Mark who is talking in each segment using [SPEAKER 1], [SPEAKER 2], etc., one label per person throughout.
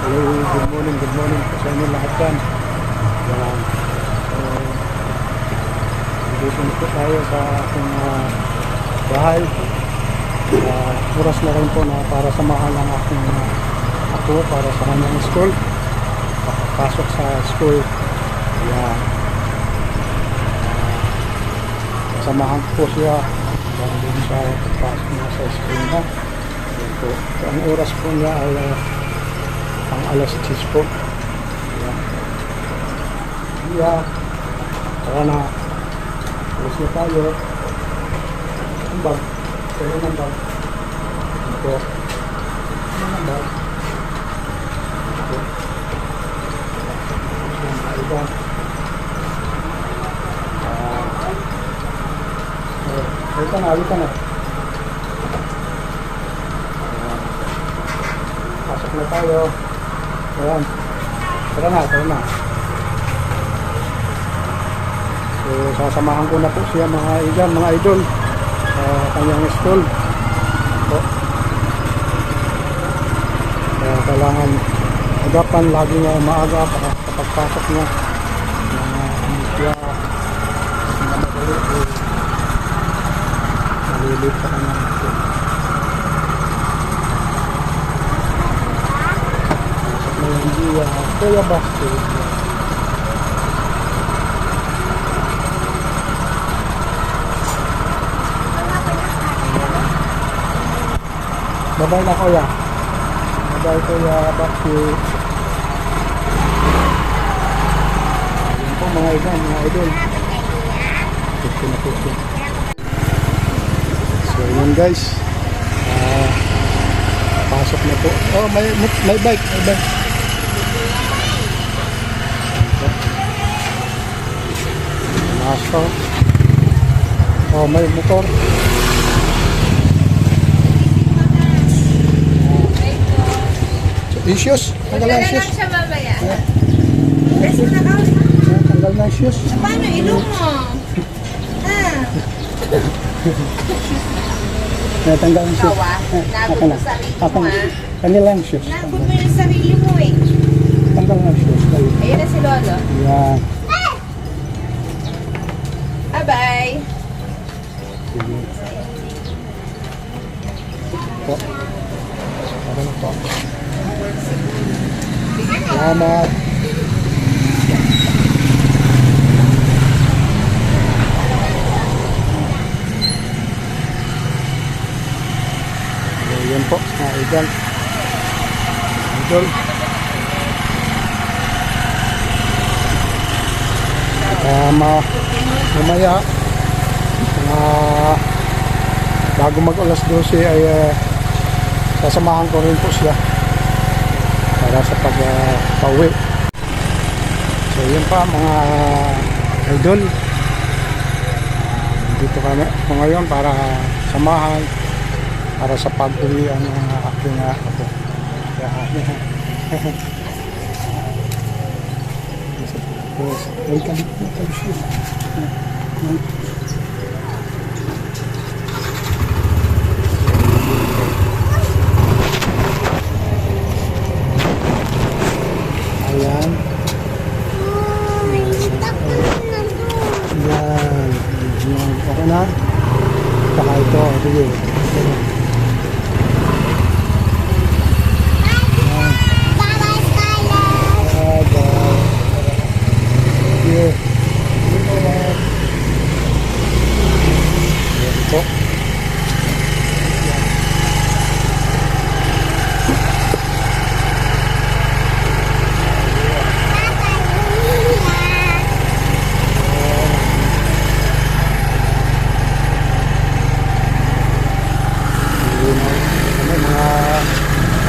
[SPEAKER 1] Good morning po sa inyo lahat yan. Yan. So, dito na po tayo sa aking bahay. Oras na rin po na para samahan ang aking ako para sa kanyang school. Pasok sa school. Yan. Samahan po siya din sa pagpasok niya sa school na. Yan po. So, ang oras po niya ay ang alas 10 po. Yan. Yeah. Tara na. Alas na tayo. Ang bag. Kaya ng bag. Ito. Ang bag. Ito. Ang bag. Halika na, halika na. Pasok na tayo. Ayan. Tara na. So, sasamahan ko na po siya mga idol sa kanyang school. So, kaya kailangan agapan lagi nga maaga para kapagpasok niya. Siya malilit sa kanyang school. Kaya basket. Babay na kuya. Babay kuya basket. Yan po mga idol. Ito na po siya. So yun guys. Pasok na po. Oh, may bike. Aso. Oh, may motor. So, issues? Tanggal na issues.
[SPEAKER 2] Siya babaya.
[SPEAKER 1] Tanggal na issues.
[SPEAKER 2] Paano ilong mo?
[SPEAKER 1] Tanggal na issues.
[SPEAKER 2] Nabot mo sarili mo
[SPEAKER 1] Kanilang issues.
[SPEAKER 2] Nabot mo yung sarili mo eh.
[SPEAKER 1] Tanggal na issues.
[SPEAKER 2] Ayun na si Lolo.
[SPEAKER 1] Yan.
[SPEAKER 2] Bye-bye.
[SPEAKER 1] Po. Para na po. Salamat. Ayan po, mga idol. Mamaya bago mag alas 12 ay sasamahan ko rin po siya para sa pag-pauwi. So yun pa mga idol, dito kami po ngayon para samahan para sa pag-uwi ang aking ako. Welcome to ayan. Ayan. Okay na? Saka ito. Sige.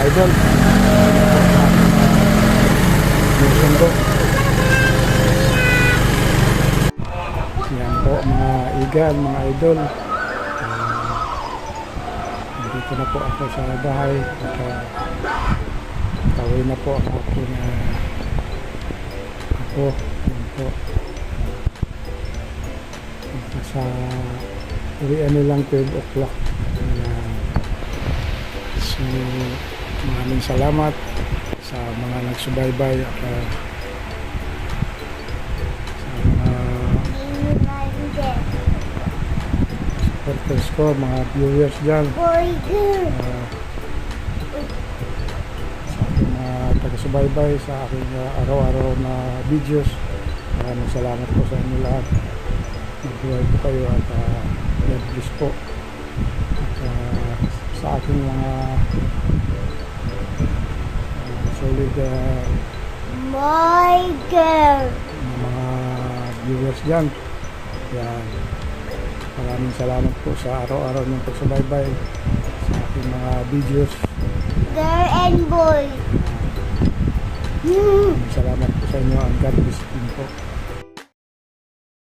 [SPEAKER 1] Idol. Yan po mga igan, mga idol. Dito na po ako sa bahay. Tawin na po ako ako. Yan po. Sa uwi lang 12 o'clock. So maraming salamat. sa mga nagsubaybay at sa mga supporters ko, mga viewers dyan, sa aking mga taga-subaybay, sa aking araw-araw na videos. Maraming salamat po sa inyo lahat. Magbuhay po kayo at God bless po. At sa aking mga solid
[SPEAKER 3] My girl.
[SPEAKER 1] mga viewers dyan. Yan. Maraming salamat po sa araw-araw ng pagsubaybay sa aking mga videos.
[SPEAKER 3] Girl and boy.
[SPEAKER 1] Maraming salamat po sa inyo. Ang God bless din po.